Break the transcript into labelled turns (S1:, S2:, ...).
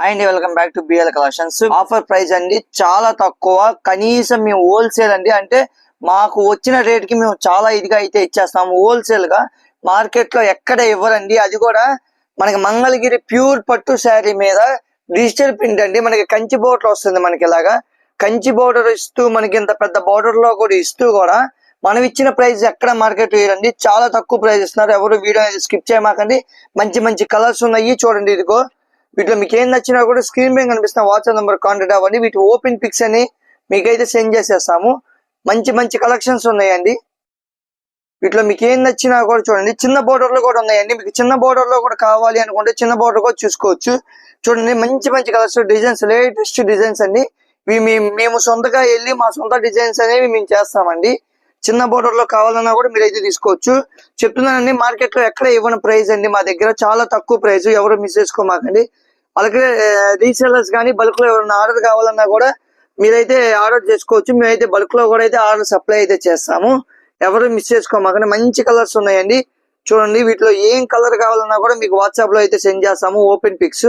S1: And welcome back to BL collections. Offer price అండి, చాలా తక్కువ. కనీసం మేము హోల్సేల్ అండి, అంటే మాకు వచ్చిన రేట్ కి మేము చాలా ఇదిగా అయితే ఇచ్చేస్తాము. హోల్సేల్ గా మార్కెట్ లో ఎక్కడ ఇవ్వరండి. అది కూడా మనకి మంగళగిరి ప్యూర్ పట్టు శారీ మీద డిజిటల్ ప్రింట్ అండి. మనకి కంచి బోర్డర్ వస్తుంది. మనకి ఇలాగా కంచి బోర్డర్ ఇస్తూ మనకి ఇంత పెద్ద బోర్డర్ లో కూడా ఇస్తూ కూడా మనం ఇచ్చిన ప్రైస్ ఎక్కడ మార్కెట్ వేయరండి. చాలా తక్కువ ప్రైస్ ఇస్తున్నారు. ఎవరు వీడియో స్కిప్ చేయమాకండి. మంచి మంచి కలర్స్ ఉన్నాయి చూడండి. ఇదిగో వీటిలో మీకు ఏం నచ్చినా కూడా స్క్రీన్ మీద కనిపిస్తున్న వాట్సాప్ నెంబర్ కాంటాక్ట్ అవ్వండి. వీటి ఓపెన్ పిక్స్ అని మీకైతే సెండ్ చేసేస్తాము. మంచి మంచి కలెక్షన్స్ ఉన్నాయండి. వీటిలో మీకు ఏం నచ్చినా కూడా చూడండి. చిన్న బోర్డర్ లో కూడా ఉన్నాయండి. మీకు చిన్న బోర్డర్ లో కూడా కావాలి అనుకుంటే చిన్న బోర్డర్ కూడా చూసుకోవచ్చు. చూడండి మంచి మంచి కలర్స్, డిజైన్స్, లేటెస్ట్ డిజైన్స్ అండి. మేము సొంతగా వెళ్ళి మా సొంత డిజైన్స్ అనేవి మేము చేస్తామండి. చిన్న బోర్డర్ లో కావాలన్నా కూడా మీరైతే తీసుకోవచ్చు. చెప్తున్నానండి, మార్కెట్ లో ఎక్కడ ఇవ్వని ప్రైస్ అండి. మా దగ్గర చాలా తక్కువ ప్రైస్, ఎవరు మిస్ చేసుకోమాకండి. అలాగే రీసెలర్స్ కానీ బల్క్ లో ఎవరైనా ఆర్డర్ కావాలన్నా కూడా మీరైతే ఆర్డర్ చేసుకోవచ్చు. మేమైతే బల్క్ లో కూడా అయితే ఆర్డర్ సప్లై అయితే చేస్తాము. ఎవరు మిస్ చేసుకోమాకండి. మంచి కలర్స్ ఉన్నాయండి. చూడండి, వీటిలో ఏం కలర్ కావాలన్నా కూడా మీకు వాట్సాప్ లో అయితే సెండ్ చేస్తాము ఓపెన్ పిక్స్.